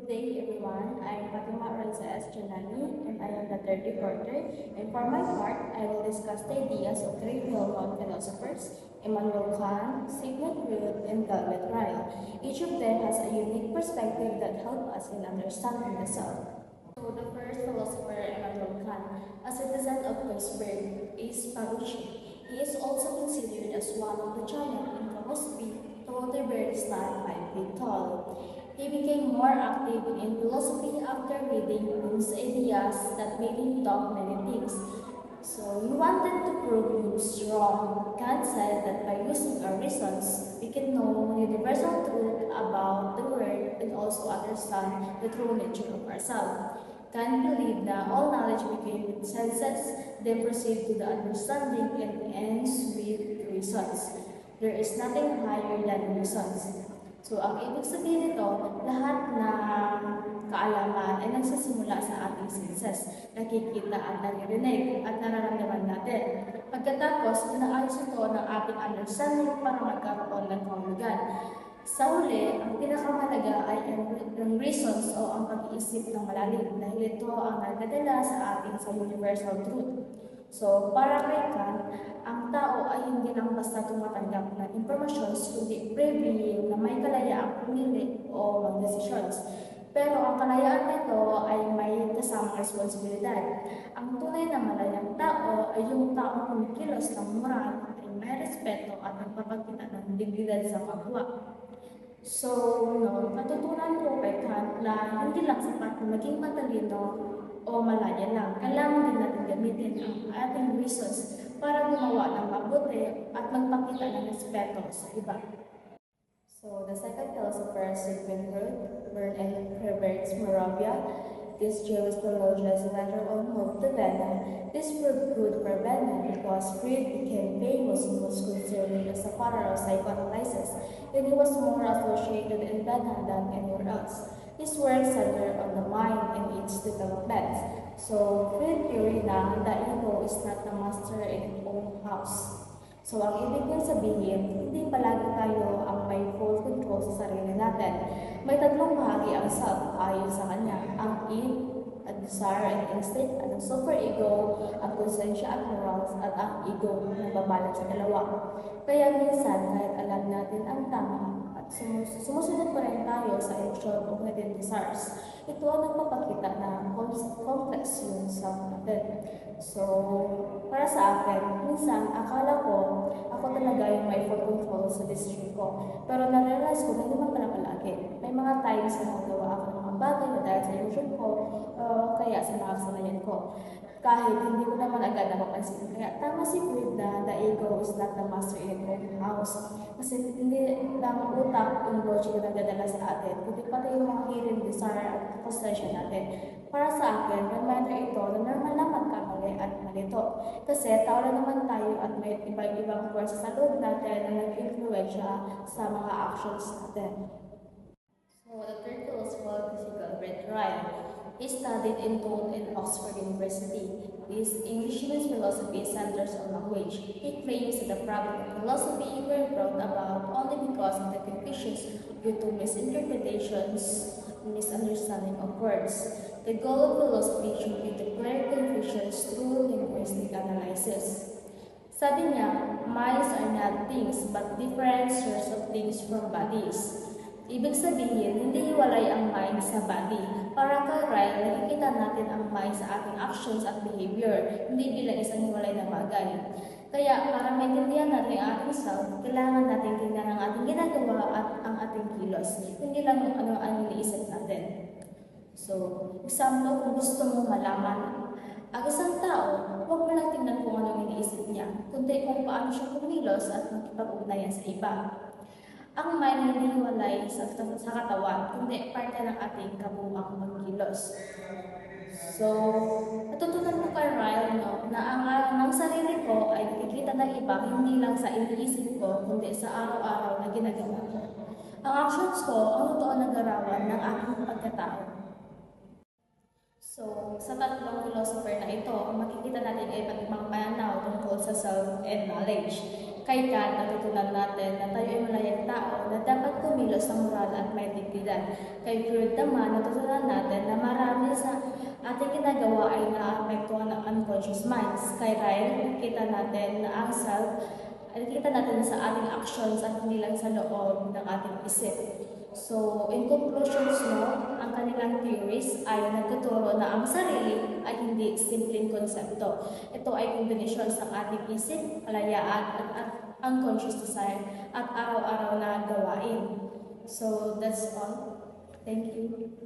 Good day, everyone. I'm Fatima Rosas Janani, and I am the third reporter. And for my part, I will discuss the ideas of three well-known philosophers, Immanuel Kant, Sigmund Freud, and Galvin Ryle. Each of them has a unique perspective that helps us in understanding the self. So the first philosopher, Immanuel Kant, a citizen of Königsberg, is Parucci. He is also considered as one of the giants in philosophy, though the bird stand 5 feet tall. He became more active in philosophy after reading Hume's ideas that made him doubt many things. So he wanted to prove Hume's wrong. Kant said that by using our reasons, we can know universal truth about the world and also understand the true nature of ourselves. Kant believed that all knowledge begins with senses, then proceed to the understanding and ends with reasons. There is nothing higher than reasons. So, ang ibig sabihin nito, lahat ng kaalaman ay nagsisimula sa ating senses. Nakikita at naririnig at nararamdaman natin. Pagkatapos, inaayos ito ng ating understanding para magkaroon ng kahulugan. Sa huli, ang pinakamalaga ay ang reasons o ang pag-iisip ng malalim dahil ito ang nagdadala sa ating sa universal truth. So, para kay Kant, ang tao ay hindi lang basta tumatanggap ng impormasyon, kundi preview na may kalayaang pumili o magdesisyon. Pero ang kalayaan nito ay may kasamang responsibilidad. Ang tunay na malayang tao ay yung taong kumikilos ng moral, ay may respeto at nagpapakita ng dignidad sa kapwa. So, natutunan ko kay Kant na hindi lang sapat na maging matalino o malaya lang. Kailangan din natin gamitin ang ating reasons para gumawa ng mabuti at magpakita ng respeto sa iba. So, the second philosopher, Sigmund Freud, born in Herbert Moravia, this Jewish theologian later on moved to Vienna. This proved good for Vienna because Freud became famous and was considered as the father of psychoanalysis, and he was more associated in Vienna than anywhere else. His work centered on the mind and its development. So, Freud theory na the ego is not the master in its own house. So, ang ibig niyang sabihin, hindi palagi tayo ang may full control sa sarili natin. May tatlong bahagi ang self ayon sa kanya. Ang id, ang desire and instinct, at ang superego, ang konsensya at morals, at ang ego na babalot sa dalawa. Kaya minsan, kahit alam natin ang tama, at sumusunod pa rin tayo sa emosyon o hidden desires. Ito ang nagpapakita na complex yung self natin. So, para sa akin, minsan akala ko ako talaga yung may full control sa decision ko. Pero na-realize ko na hindi naman pala palagi. May mga times na nagawa ako ng mga bagay na dahil sa emotion ko, kaya sa mga kasanayan ko. Kahit hindi ko naman agad napapansin. Kaya tama si Freud na the ego is not the master in its own house. Kasi hindi lang utak yung logic na nagdadala sa atin, kundi pati yung mga hidden desire at frustration natin. Para sa akin, reminder ito na normal lang magkamali at malito. Kasi tao lang naman tayo at may ibang forces sa loob natin na nag-influensya sa mga actions natin. So, the third philosopher is Galvin Ryle. He studied and taught in Oxford University. His Englishman's philosophy centers on language. He claims that the problem of philosophy were brought about only because of the confusions due to misinterpretations and misunderstanding of words. The goal of philosophy should be to clear confusions through linguistic analysis. Sabi niya, minds are not things but different sorts of things from bodies. Ibig sabihin, hindi hiwalay ang mind sa body. Para kay Ryle, nakikita natin ang mind sa ating actions at behavior, hindi bilang isang hiwalay na bagay. Kaya, para maintindihan natin ang ating self, kailangan natin tingnan ang ating ginagawa at ang ating kilos, hindi lang ano ang iniisip natin. So, example, kung gusto mo malaman ang isang tao, huwag mo lang tingnan kung anong iniisip niya, kundi kung paano siya kumilos at makipag-ugnayan sa iba. Ang mind hindi hiwalay sa katawan, kundi parte ng ating kabuuang pagkilos. So, natutunan ko kay Ryle na ang sarili ko ay nakikita ng iba hindi lang sa iniisip ko, kundi sa araw-araw na ginagawa ko. Ang actions ko ang totoo na garawan ng aking pagkatao. So, sa tatlong philosopher na ito, makikita natin ay iba't ibang pananaw tungkol sa self and knowledge. Kay Kant, natutunan natin na tayo ay malayang tao na dapat kumilos ng moral at may dignidad. Kay Freud naman, natutunan natin na marami sa ating ginagawa ay naapektuhan ng unconscious minds. Kay Ryle, nakita natin na ang self nakikita natin sa ating actions at hindi lang sa loob ng ating isip. So, in conclusions, no, ang kanilang theories ay nagtuturo na ang sarili ay hindi simpleng konsepto. Ito ay kombinasyon sa ating isip, kalayaan at unconscious desire at araw-araw na gawain. So, that's all. Thank you.